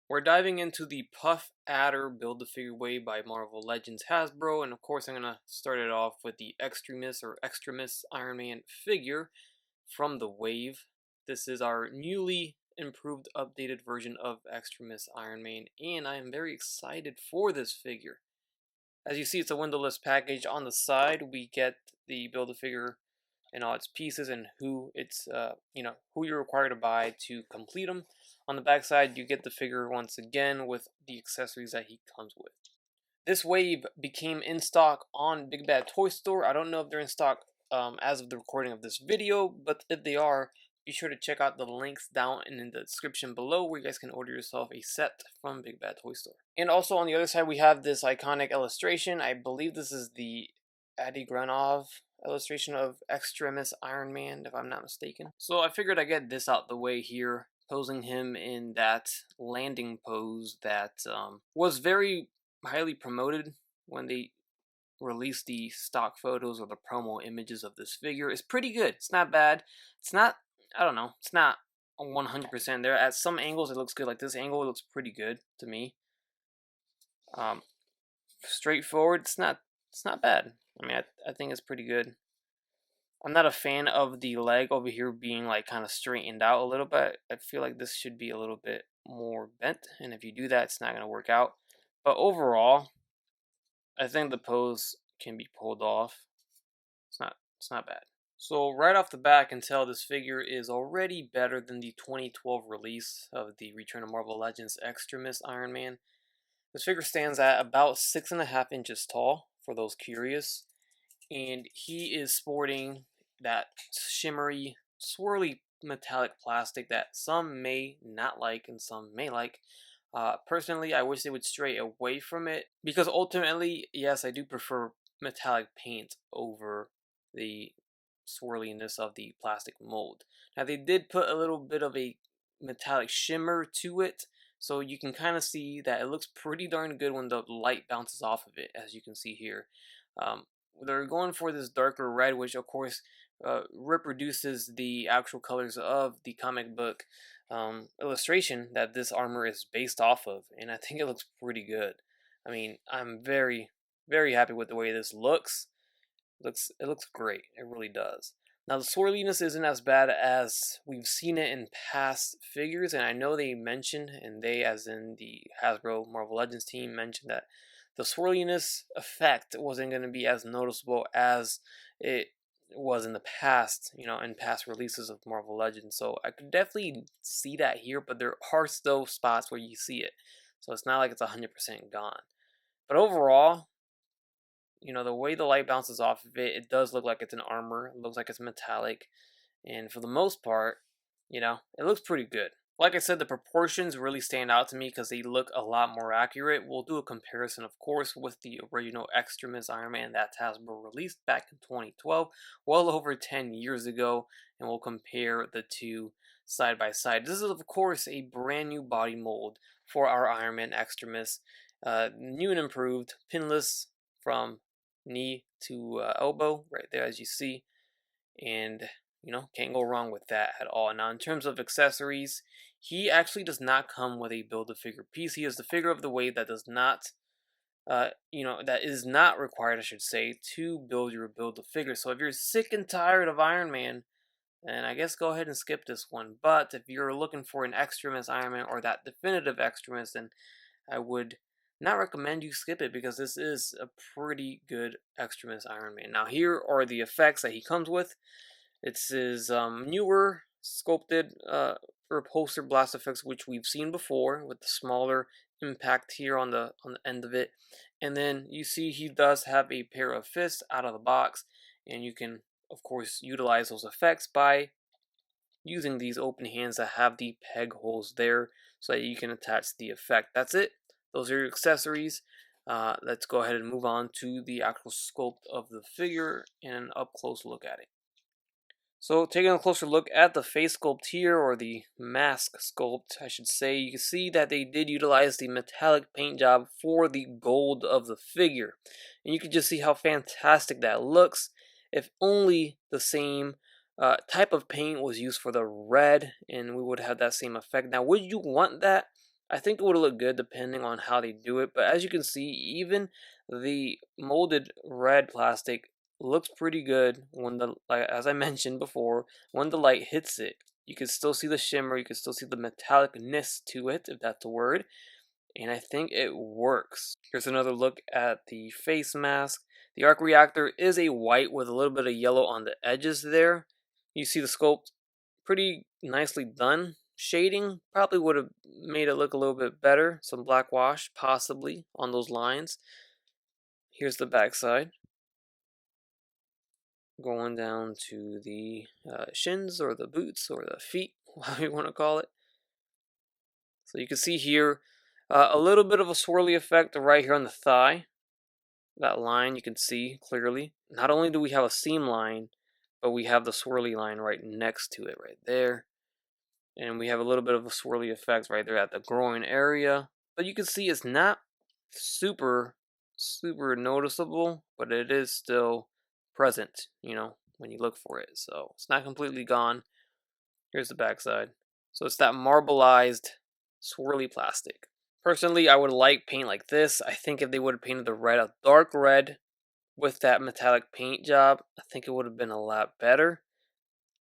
We're diving into the Puff Adder Build-A-Figure Wave by Marvel Legends Hasbro, and of course I'm going to start it off with the Extremis Iron Man figure from the wave. This is our newly improved, updated version of Extremis Iron Man, and I am very excited for this figure. As you see, it's a windowless package. On the side, we get the Build-A-Figure and all its pieces and who it's who you're required to buy to complete them. On the back side, you get the figure once again with the accessories that he comes with. This wave became in stock on Big Bad Toy Store. I don't know if they're in stock as of the recording of this video, but if they are, be sure to check out the links down in the description below where you guys can order yourself a set from Big Bad Toy Store. And also on the other side, we have this iconic illustration. I believe this is the Adi Granov illustration of Extremis Iron Man, if I'm not mistaken. So I figured I'd get this out the way here, posing him in that landing pose that was very highly promoted when they released the stock photos or the promo images of this figure. It's pretty good. It's not bad. It's not, I don't know, it's not 100% there. At some angles it looks good. Like this angle, it looks pretty good to me. Straightforward, it's not bad. I mean, I think it's pretty good. I'm not a fan of the leg over here being like kind of straightened out a little bit. I feel like this should be a little bit more bent, and if you do that, it's not going to work out. But overall, I think the pose can be pulled off. It's not bad. So right off the bat, I can tell this figure is already better than the 2012 release of the Return of Marvel Legends Extremis Iron Man. This figure stands at about 6.5 inches tall, for those curious, and he is sporting that shimmery, swirly metallic plastic that some may not like and some may like. Personally, I wish they would stray away from it, because ultimately, yes, I do prefer metallic paint over the swirliness of the plastic mold. Now, they did put a little bit of a metallic shimmer to it, so you can kind of see that it looks pretty darn good when the light bounces off of it, as you can see here. They're going for this darker red, which of course reproduces the actual colors of the comic book illustration that this armor is based off of, and I think it looks pretty good. I mean, I'm very, very happy with the way this looks. It looks great. It really does. Now, the swirliness isn't as bad as we've seen it in past figures, and I know they mentioned, and they, as in the Hasbro Marvel Legends team, mentioned that the swirliness effect wasn't going to be as noticeable as it was in the past, in past releases of Marvel Legends. So I could definitely see that here, but there are still spots where you see it. So it's not like it's 100% gone. But overall, the way the light bounces off of it, it does look like it's an armor. It looks like it's metallic. And for the most part, it looks pretty good. Like I said, the proportions really stand out to me because they look a lot more accurate. We'll do a comparison, of course, with the original Extremis Iron Man that Hasbro released back in 2012, well over 10 years ago, and we'll compare the two side by side. This is, of course, a brand new body mold for our Iron Man Extremis. New and improved, pinless from knee to elbow, right there as you see, and can't go wrong with that at all. Now, in terms of accessories, he actually does not come with a Build-A-Figure piece. He is the figure of the wave that does not, that is not required, I should say, to build your Build-A-Figure. So if you're sick and tired of Iron Man, then I guess go ahead and skip this one. But if you're looking for an Extremis Iron Man or that definitive Extremis, then I would not recommend you skip it, because this is a pretty good Extremis Iron Man. Now, here are the effects that he comes with. It's his newer sculpted repulsor blast effects, which we've seen before, with the smaller impact here on the end of it. And then you see he does have a pair of fists out of the box, and you can, of course, utilize those effects by using these open hands that have the peg holes there so that you can attach the effect. That's it. Those are your accessories. Let's go ahead and move on to the actual sculpt of the figure and an up-close look at it. So taking a closer look at the face sculpt here, or the mask sculpt, I should say, you can see that they did utilize the metallic paint job for the gold of the figure. And you can just see how fantastic that looks. If only the same type of paint was used for the red, and we would have that same effect. Now, would you want that? I think it would look good depending on how they do it, but as you can see, even the molded red plastic looks pretty good when like as I mentioned before, when the light hits it. You can still see the shimmer, you can still see the metallicness to it, if that's a word, and I think it works. Here's another look at the face mask. The arc reactor is a white with a little bit of yellow on the edges there. You see the sculpt pretty nicely done. Shading probably would have made it look a little bit better. Some black wash possibly on those lines. Here's the backside. Going down to the shins or the boots or the feet, whatever you want to call it. So you can see here a little bit of a swirly effect right here on the thigh. That line you can see clearly. Not only do we have a seam line, but we have the swirly line right next to it right there. And we have a little bit of a swirly effect right there at the groin area. But you can see it's not super noticeable, but it is still present, you know, when you look for it. So it's not completely gone. Here's the backside. So it's that marbleized swirly plastic. Personally, I would like paint like this. I think if they would have painted the red a dark red with that metallic paint job, I think it would have been a lot better.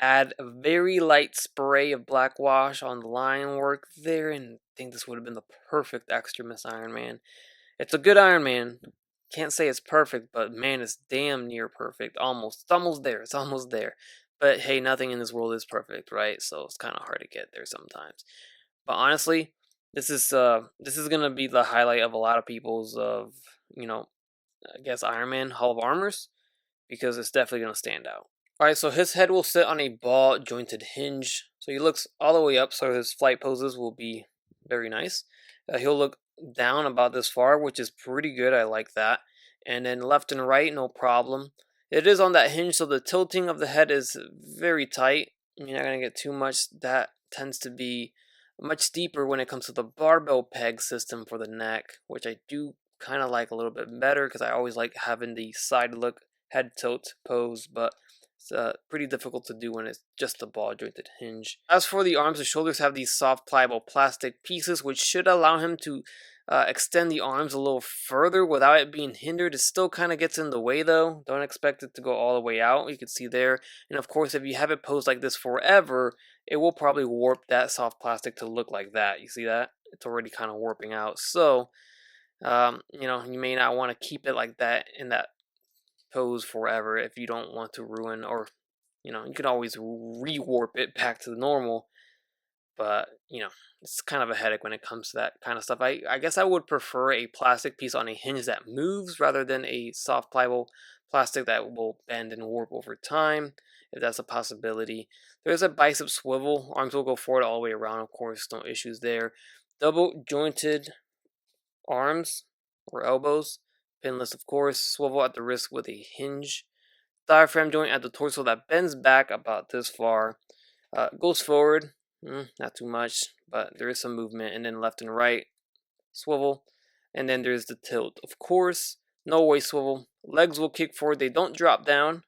Add a very light spray of black wash on the line work there, and I think this would have been the perfect Extremis Iron Man. It's a good Iron Man. Can't say it's perfect, but man, it's damn near perfect. Almost. It's almost there. It's almost there. But hey, nothing in this world is perfect, right? So it's kind of hard to get there sometimes. But honestly, this is gonna be the highlight of a lot of people's I guess Iron Man Hall of Armors, because it's definitely gonna stand out. Alright, so his head will sit on a ball jointed hinge. So he looks all the way up, so his flight poses will be very nice. He'll look down about this far, which is pretty good. I like that. And then left and right, no problem. It is on that hinge, so the tilting of the head is very tight. You're not going to get too much. That tends to be much steeper when it comes to the barbell peg system for the neck, which I do kind of like a little bit better because I always like having the side look head tilt pose, but it's pretty difficult to do when it's just a ball jointed hinge. As for the arms, the shoulders have these soft pliable plastic pieces which should allow him to extend the arms a little further without it being hindered. It still kind of gets in the way though. Don't expect it to go all the way out. You can see there. And of course, if you have it posed like this forever, it will probably warp that soft plastic to look like that. You see that? It's already kind of warping out. So, you may not want to keep it like that in that pose forever if you don't want to ruin, or you can always rewarp it back to the normal, but it's kind of a headache when it comes to that kind of stuff. I guess I would prefer a plastic piece on a hinge that moves rather than a soft pliable plastic that will bend and warp over time, if that's a possibility. There's a bicep swivel. Arms will go forward all the way around, of course, no issues there. Double jointed arms or elbows, pinless of course, swivel at the wrist with a hinge. Diaphragm joint at the torso that bends back about this far. Goes forward, not too much, but there is some movement. And then left and right, swivel. And then there's the tilt. Of course, no waist swivel. Legs will kick forward. They don't drop down.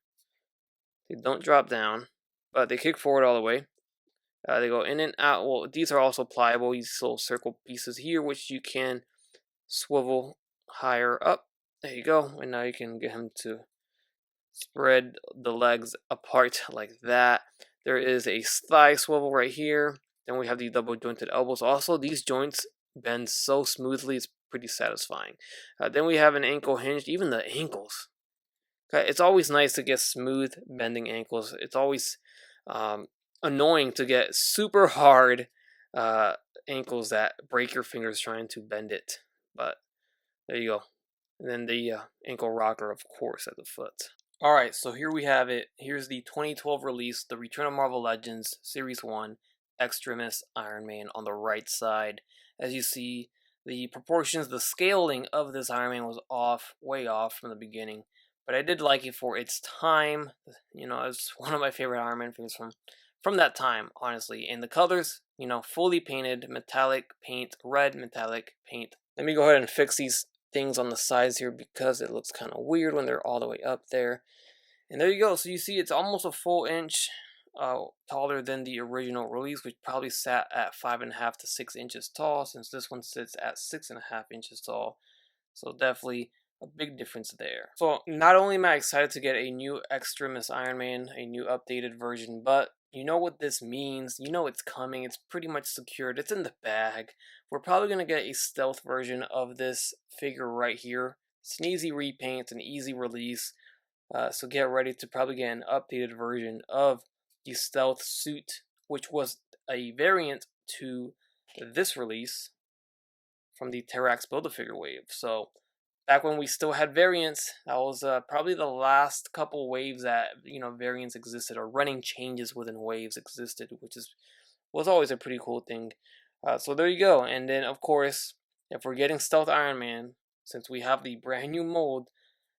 But they kick forward all the way. They go in and out. Well, these are also pliable. These little circle pieces here, which you can swivel higher up. There you go. And now you can get him to spread the legs apart like that. There is a thigh swivel right here. Then we have the double jointed elbows. Also, these joints bend so smoothly, it's pretty satisfying. Then we have an ankle hinge. Even the ankles. Okay, it's always nice to get smooth bending ankles. It's always annoying to get super hard ankles that break your fingers trying to bend it. But there you go. And then the ankle rocker, of course, at the foot. Alright, so here we have it. Here's the 2012 release, The Return of Marvel Legends, Series 1, Extremis Iron Man on the right side. As you see, the proportions, the scaling of this Iron Man was off, way off from the beginning. But I did like it for its time. It's one of my favorite Iron Man figures from that time, honestly. And the colors, fully painted, metallic paint, red metallic paint. Let me go ahead and fix these things on the sides here because it looks kind of weird when they're all the way up there. And there you go. So you see it's almost a full inch taller than the original release, which probably sat at 5.5 to 6 inches tall, since this one sits at 6.5 inches tall. So definitely a big difference there. So not only am I excited to get a new Extremis Iron Man, a new updated version, but you know what this means. You know it's coming. It's pretty much secured. It's in the bag. We're probably going to get a stealth version of this figure right here. It's an easy repaint, an easy release. So get ready to probably get an updated version of the stealth suit, which was a variant to this release from the Terrax Build-A-Figure wave. So back when we still had variants, that was probably the last couple waves that variants existed, or running changes within waves existed, which was always a pretty cool thing. So there you go. And then of course, if we're getting Stealth Iron Man, since we have the brand new mold,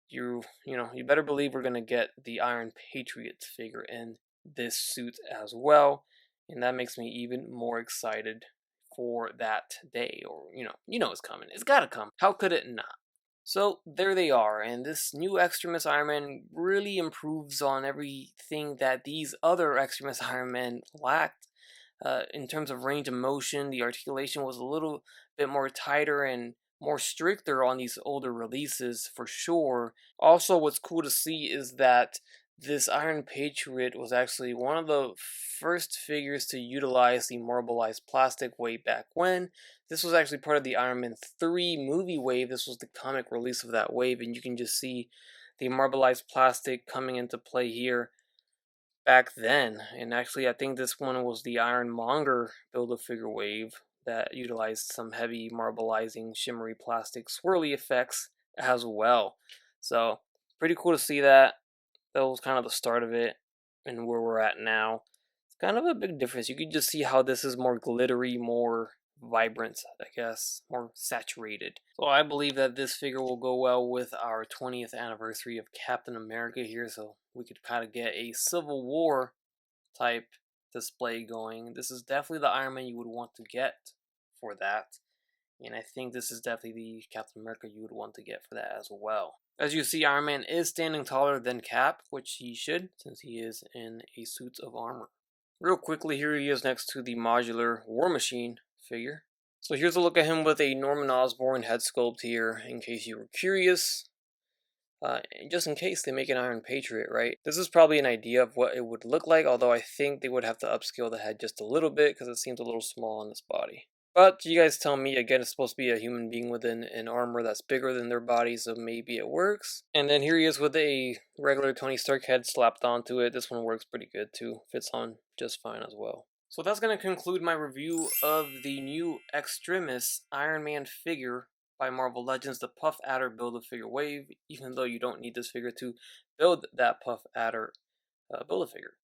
you better believe we're gonna get the Iron Patriot figure in this suit as well, and that makes me even more excited for that day. Or it's coming. It's gotta come. How could it not? So there they are, and this new Extremis Iron Man really improves on everything that these other Extremis Iron Men lacked. In terms of range of motion, the articulation was a little bit more tighter and more stricter on these older releases for sure. Also, what's cool to see is that this Iron Patriot was actually one of the first figures to utilize the marbleized plastic way back when. This was actually part of the Iron Man 3 movie wave. This was the comic release of that wave, and you can just see the marbleized plastic coming into play here back then. And actually, I think this one was the Ironmonger Build-A-Figure wave that utilized some heavy marbleizing, shimmery plastic swirly effects as well. So pretty cool to see that. That was kind of the start of it, and where we're at now. It's kind of a big difference. You can just see how this is more glittery, more vibrant, I guess, more saturated. So I believe that this figure will go well with our 20th anniversary of Captain America here, so we could kind of get a Civil War type display going. This is definitely the Iron Man you would want to get for that, and I think this is definitely the Captain America you would want to get for that as well. As you see, Iron Man is standing taller than Cap, which he should, since he is in a suit of armor. Real quickly, here he is next to the modular War Machine figure. So here's a look at him with a Norman Osborn head sculpt here, in case you were curious. Just in case they make an Iron Patriot, right? This is probably an idea of what it would look like, although I think they would have to upscale the head just a little bit, because it seems a little small on this body. But you guys tell me. Again, it's supposed to be a human being within an armor that's bigger than their body, so maybe it works. And then here he is with a regular Tony Stark head slapped onto it. This one works pretty good too. Fits on just fine as well. So that's going to conclude my review of the new Extremis Iron Man figure by Marvel Legends, the Puff Adder Build-A-Figure wave, even though you don't need this figure to build that Puff Adder Build-A-Figure.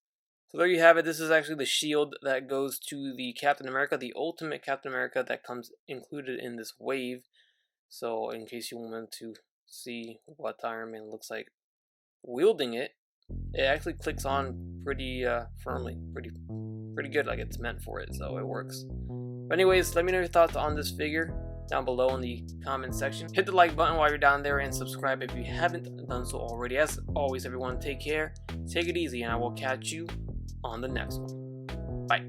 So there you have it. This is actually the shield that goes to the Captain America, the Ultimate Captain America, that comes included in this wave. So in case you wanted to see what Iron Man looks like wielding it, it actually clicks on pretty firmly, pretty good, like it's meant for it, so it works. But anyways, let me know your thoughts on this figure down below in the comment section. Hit the like button while you're down there, and subscribe if you haven't done so already. As always, everyone, take care, take it easy, and I will catch you on the next one. Bye.